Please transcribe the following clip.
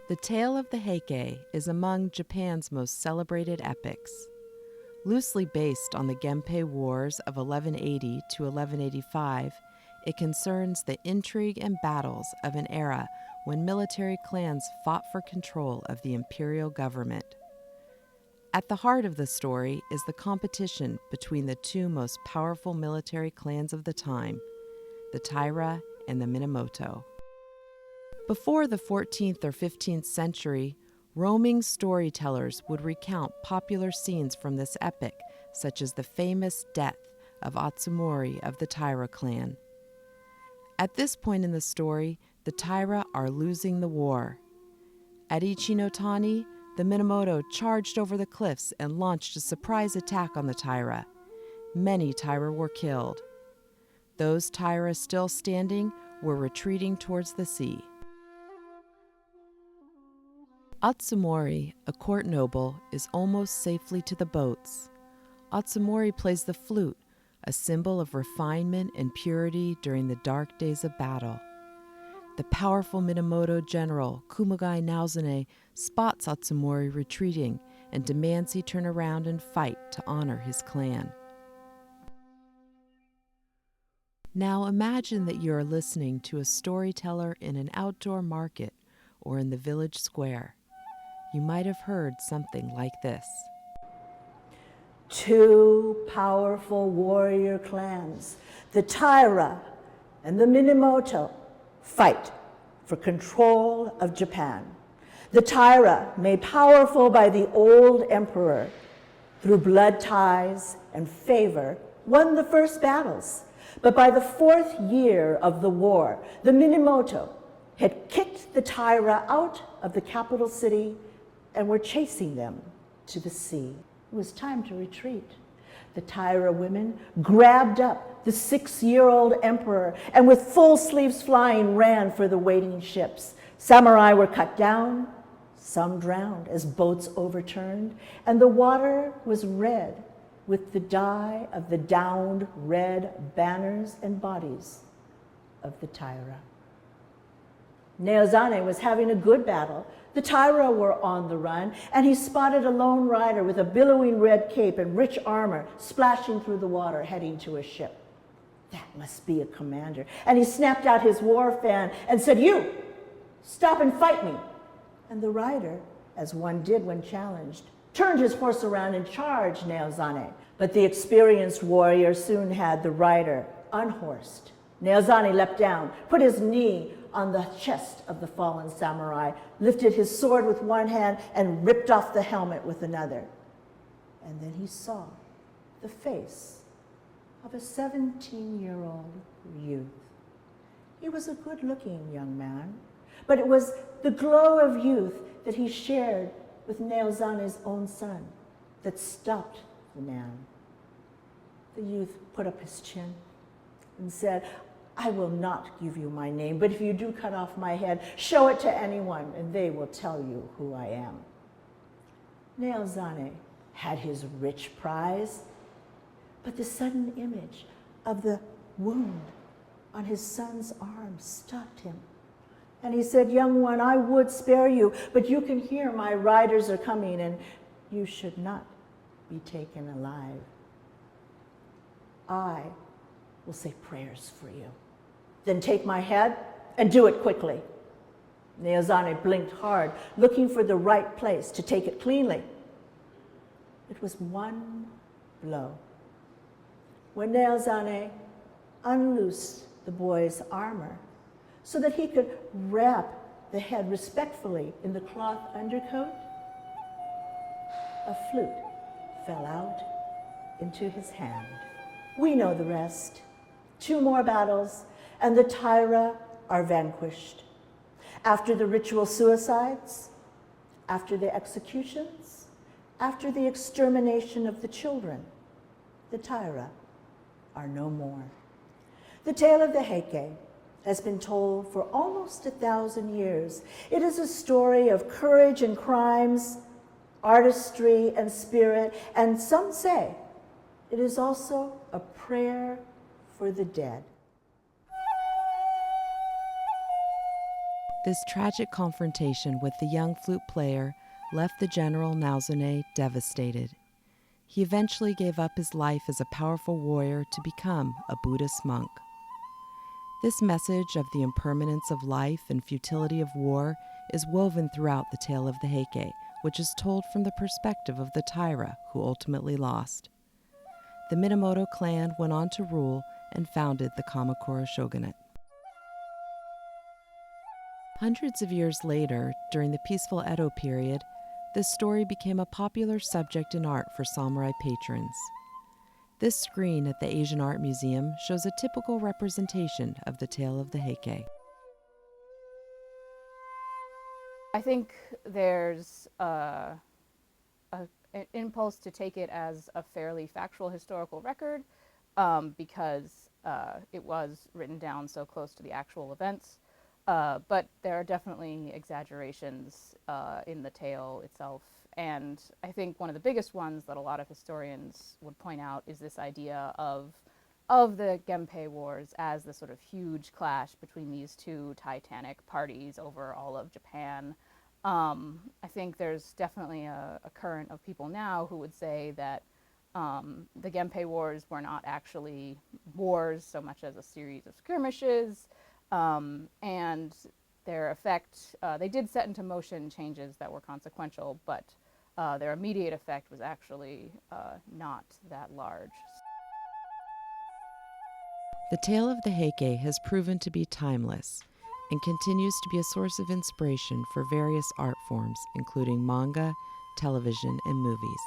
The tale of the Heike is among Japan's most celebrated epics. Loosely based on the Genpei Wars of 1180 to 1185, it concerns the intrigue and battles of an era when military clans fought for control of the imperial government. At the heart of the story is the competition between the two most powerful military clans of the time, the Taira and the Minamoto. Before the 14th or 15th century, roaming storytellers would recount popular scenes from this epic, such as the famous death of Atsumori of the Taira clan. At this point in the story, the Taira are losing the war. At Ichinotani, the Minamoto charged over the cliffs and launched a surprise attack on the Taira. Many Taira were killed. Those Taira still standing were retreating towards the sea. Atsumori, a court noble, is almost safely to the boats. Atsumori plays the flute, a symbol of refinement and purity during the dark days of battle. The powerful Minamoto general, Kumagai Naozune, spots Atsumori retreating and demands he turn around and fight to honor his clan. Now imagine that you are listening to a storyteller in an outdoor market or in the village square. You might have heard something like this. Two powerful warrior clans, the Taira and the Minamoto, fight for control of Japan. The Taira, made powerful by the old emperor, through blood ties and favor, won the first battles. But by the 4th year of the war, the Minamoto had kicked the Taira out of the capital city and were chasing them to the sea. It was time to retreat. The Taira women grabbed up the 6-year-old emperor and with full sleeves flying ran for the waiting ships. Samurai were cut down, some drowned as boats overturned, and the water was red with the dye of the downed red banners and bodies of the Taira. Naozane was having a good battle. The Taira were on the run, and he spotted a lone rider with a billowing red cape and rich armor splashing through the water, heading to a ship. That must be a commander. And he snapped out his war fan and said, "You, stop and fight me." And the rider, as one did when challenged, turned his horse around and charged Naozane. But the experienced warrior soon had the rider unhorsed. Naozane leapt down, put his knee on the chest of the fallen samurai, lifted his sword with one hand, and ripped off the helmet with another. And then he saw the face of a 17-year-old youth. He was a good-looking young man, but it was the glow of youth that he shared with Naozane's own son that stopped the man. The youth put up his chin and said, "I will not give you my name, but if you do cut off my head, show it to anyone, and they will tell you who I am." Naozane had his rich prize, but the sudden image of the wound on his son's arm stopped him. And he said, "Young one, I would spare you, but you can hear my riders are coming, and you should not be taken alive. I will say prayers for you. Then take my head and do it quickly." Naozane blinked hard, looking for the right place to take it cleanly. It was one blow. When Naozane unloosed the boy's armor so that he could wrap the head respectfully in the cloth undercoat, a flute fell out into his hand. We know the rest. 2 more battles, and the Taira are vanquished. After the ritual suicides, after the executions, after the extermination of the children, the Taira are no more. The tale of the Heike has been told for almost 1,000 years. It is a story of courage and crimes, artistry and spirit, and some say it is also a prayer for the dead. This tragic confrontation with the young flute player left the general Naozune devastated. He eventually gave up his life as a powerful warrior to become a Buddhist monk. This message of the impermanence of life and futility of war is woven throughout the tale of the Heike, which is told from the perspective of the Taira, who ultimately lost. The Minamoto clan went on to rule and founded the Kamakura shogunate. Hundreds of years later, during the peaceful Edo period, this story became a popular subject in art for samurai patrons. This screen at the Asian Art Museum shows a typical representation of the tale of the Heike. I think there's an impulse to take it as a fairly factual historical record because it was written down so close to the actual events. But there are definitely exaggerations in the tale itself. And I think one of the biggest ones that a lot of historians would point out is this idea of the Genpei Wars as the sort of huge clash between these two titanic parties over all of Japan. I think there's definitely a current of people now who would say that the Genpei Wars were not actually wars so much as a series of skirmishes. And their effect, they did set into motion changes that were consequential, but their immediate effect was actually not that large. The tale of the Heike has proven to be timeless and continues to be a source of inspiration for various art forms, including manga, television, and movies.